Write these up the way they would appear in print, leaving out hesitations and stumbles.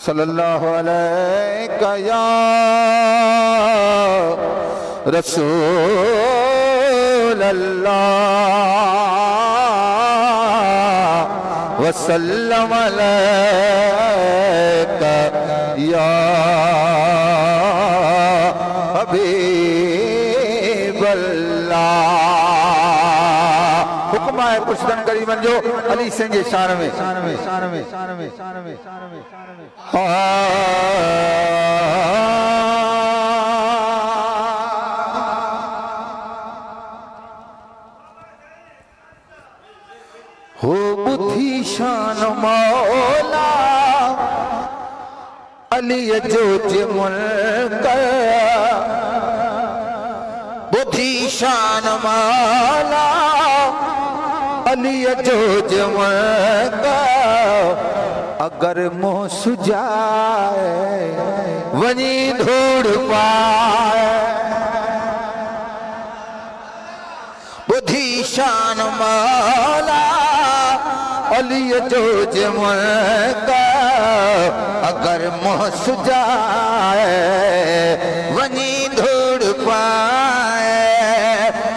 सल्लल्लाहु अलैका या रसूल अल्लाह वसल्लम अलैका या हबीब अल्लाह। हुक्म है पुछदन गरीबन जो अली सिंह जे शान में हो बुद्धि शान मौला अली जो मुल्क बुद्धि शान मौला अली जो मुल्क अगर मोह सुजाए वनी धूड़ पाए बुद्धि शान मौला अली जो मुल्क अगर मोह सुजाए वनी धूड़ पाए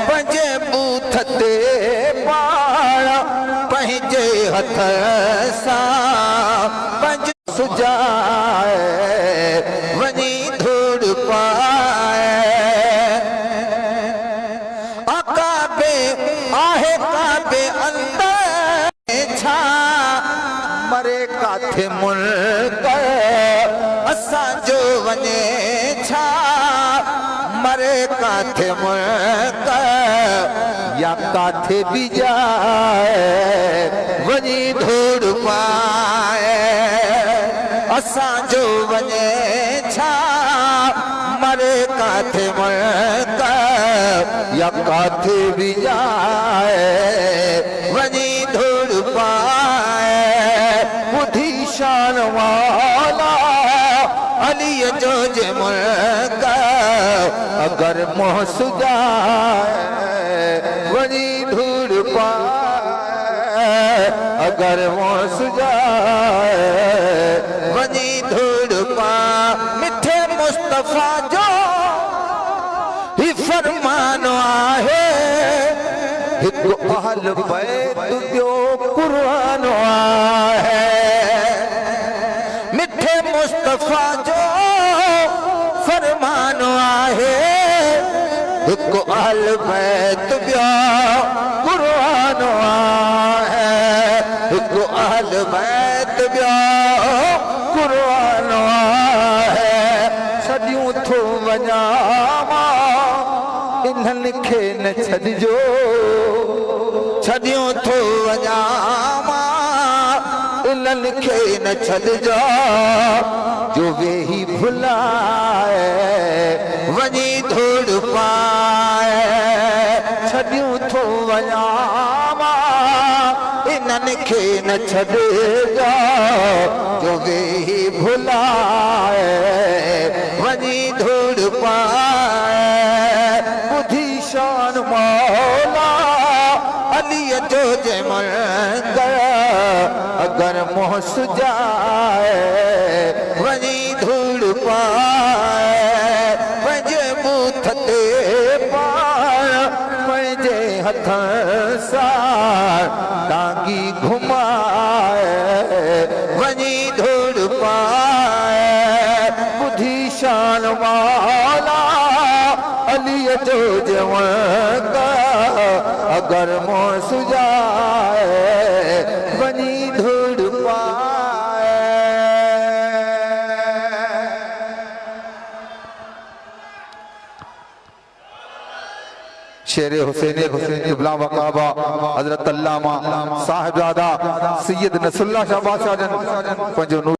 पंजे बूथ ते पाड़ा पंहिंजे हथ सां पंज सुजाए वनी धूड़ पाए अकाबे आहे काबे अंदर छा मरे काथे मुल्क असां जो वने छा मरे काथे मुल्क या काथे भी जाए वनी धूड़ पाए असां जो वने छा मरे काथे मुल्क या काथे भी जाए वनी धूड़ पाए बुद्धि शान वाला अली जो मुल्क अगर मोह सुजाए वनी धूड़ पाए अगर मोह सुजाए वनी धूड़ पाए मिठे मुस्तफा जो ही फरमानो आहे हिक अहल बैत जो कुरान आहे मिठे मुस्तफा जो फरमानो आहे हिक अहल बैत जो कुरान आहे हिक अहल बैत जो कुरान आहे सदियूं थो वञा इन्हनि खे न छॾिजो छॾियो थो वञा इन्हनि खे न छॾिजो जो वेही भुलाए वञी धूड़ पाए छॾियो थो वञा इन्हनि खे न छॾिजो जो वेही भुलाए वञी धूड़ पाए बुद्धि शान मौला अली जो मुल्क अगर मोह सुजाए वनी धूड़ पाए पंहिंजे बूथ ते पाण पंहिंजे हथ सां टांगी घुमाए वनी धूड़ पाए बुद्धि शान मौला अली जो मुल्क अगर मोह सुजाए वनी धूड़ पाए शेर हुसैन इब्ला वकाबा हजरत अल्लामा साहिबजादा सैयद नसरुल्लाह शाह बादशाह जन पंहिंजो